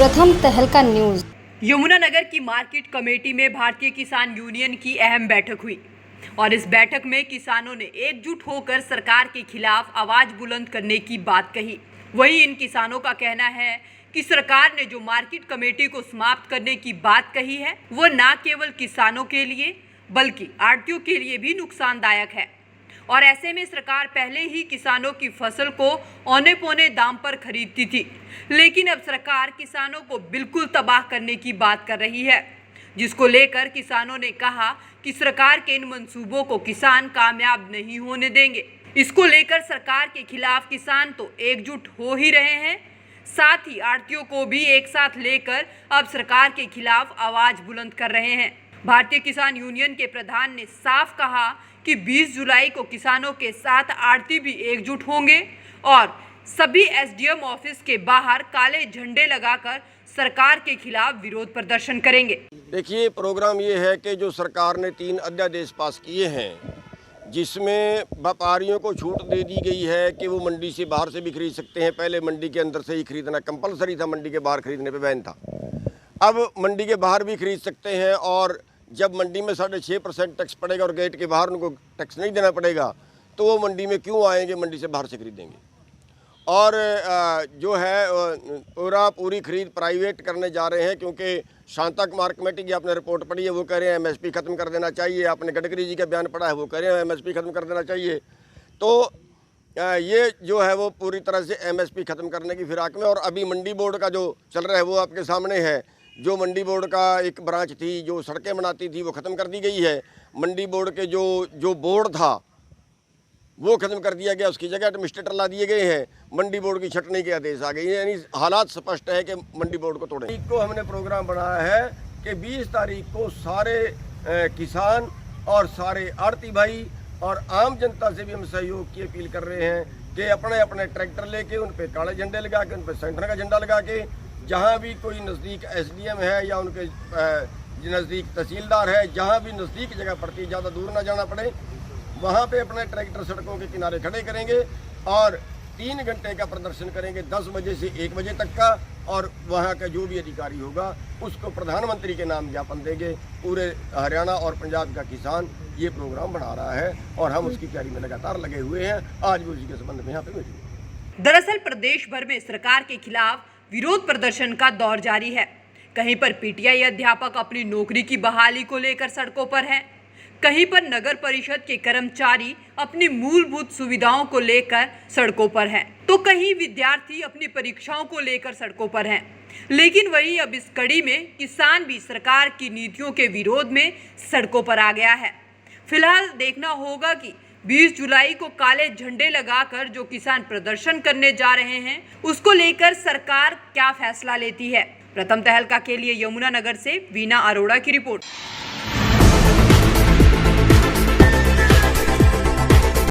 प्रथम तहलका न्यूज। यमुनानगर की मार्केट कमेटी में भारतीय किसान यूनियन की अहम बैठक हुई और इस बैठक में किसानों ने एकजुट होकर सरकार के खिलाफ आवाज बुलंद करने की बात कही। वहीं इन किसानों का कहना है कि सरकार ने जो मार्केट कमेटी को समाप्त करने की बात कही है वो न केवल किसानों के लिए बल्कि आढ़तियों के लिए भी नुकसानदायक है और ऐसे में सरकार पहले ही किसानों की फसल को औने पौने दाम पर खरीदती थी, लेकिन अब सरकार किसानों को बिल्कुल तबाह करने की बात कर रही है, जिसको लेकर किसानों ने कहा कि सरकार के इन मंसूबों को किसान कामयाब नहीं होने देंगे। इसको लेकर सरकार के खिलाफ किसान तो एकजुट हो ही रहे हैं, साथ ही आढ़तियों को भी एक साथ लेकर अब सरकार के खिलाफ आवाज बुलंद कर रहे हैं। भारतीय किसान यूनियन के प्रधान ने साफ कहा कि 20 जुलाई को किसानों के साथ आढ़ती भी एकजुट होंगे और सभी एसडीएम ऑफिस के बाहर काले झंडे लगाकर सरकार के खिलाफ विरोध प्रदर्शन करेंगे। देखिए, प्रोग्राम ये है कि जो सरकार ने 3 अध्यादेश पास किए हैं, जिसमें व्यापारियों को छूट दे दी गई है कि वो मंडी से बाहर से भी खरीद सकते हैं। पहले मंडी के अंदर से ही खरीदना कंपलसरी था, मंडी के बाहर खरीदने पे बैन था। अब मंडी के बाहर भी खरीद सकते हैं और जब मंडी में 6.5% टैक्स पड़ेगा और गेट के बाहर उनको टैक्स नहीं देना पड़ेगा, तो वो मंडी में क्यों आएंगे, मंडी से बाहर से खरीदेंगे। और जो है पूरी खरीद प्राइवेट करने जा रहे हैं, क्योंकि शांता कुमार कमेटी की आपने रिपोर्ट पढ़ी है, वो कह रहे हैं एमएसपी ख़त्म कर देना चाहिए। आपने गडकरी जी का बयान पढ़ा है, वो कह रहे हैं एमएसपी ख़त्म कर देना चाहिए। तो ये जो है वो पूरी तरह से एमएसपी ख़त्म करने की फिराक में। और अभी मंडी बोर्ड का जो चल रहा है वो आपके सामने है। जो मंडी बोर्ड का एक ब्रांच थी जो सड़कें बनाती थी वो ख़त्म कर दी गई है। मंडी बोर्ड के जो बोर्ड था वो ख़त्म कर दिया गया, उसकी जगह एडमिनिस्ट्रेटर ला दिए गए हैं। मंडी बोर्ड की छटनी के आदेश आ गए, यानी हालात स्पष्ट है कि मंडी बोर्ड को तोड़ें। को हमने प्रोग्राम बनाया है कि 20 तारीख को सारे किसान और सारे आढ़ती भाई और आम जनता से भी हम सहयोग की अपील कर रहे हैं कि अपने अपने ट्रैक्टर लेके उन पर काले झंडे लगा के, उन पर सेंटर का झंडा लगा के, जहाँ भी कोई नज़दीक एसडीएम है या उनके नज़दीक तहसीलदार है, जहाँ भी नज़दीक जगह पड़ती है, ज़्यादा दूर ना जाना पड़े, वहाँ पे अपने ट्रैक्टर सड़कों के किनारे खड़े करेंगे और 3 घंटे का प्रदर्शन करेंगे, 10 बजे से 1 बजे तक का। और वहाँ का जो भी अधिकारी होगा उसको प्रधानमंत्री के नाम ज्ञापन देंगे। पूरे हरियाणा और पंजाब का किसान ये प्रोग्राम बना रहा है और हम उसकी तैयारी में लगातार लगे हुए हैं। आज भी उसी के संबंध में यहाँ पे मीटिंग। दरअसल प्रदेश भर में सरकार के खिलाफ विरोध प्रदर्शन का दौर जारी है। कहीं पर पीटीआई अध्यापक अपनी नौकरी की बहाली को लेकर सड़कों पर हैं, कहीं पर नगर परिषद के कर्मचारी अपनी मूलभूत सुविधाओं को लेकर सड़कों पर हैं, तो कहीं विद्यार्थी अपनी परीक्षाओं को लेकर सड़कों पर हैं। लेकिन वहीं अब इस कड़ी में किसान भी सरकार की नीतियों के विरोध में सड़कों पर आ गया है। फिलहाल देखना होगा कि 20 जुलाई को काले झंडे लगाकर जो किसान प्रदर्शन करने जा रहे हैं उसको लेकर सरकार क्या फैसला लेती है। प्रथम तहलका के लिए यमुनानगर से वीना अरोड़ा की रिपोर्ट।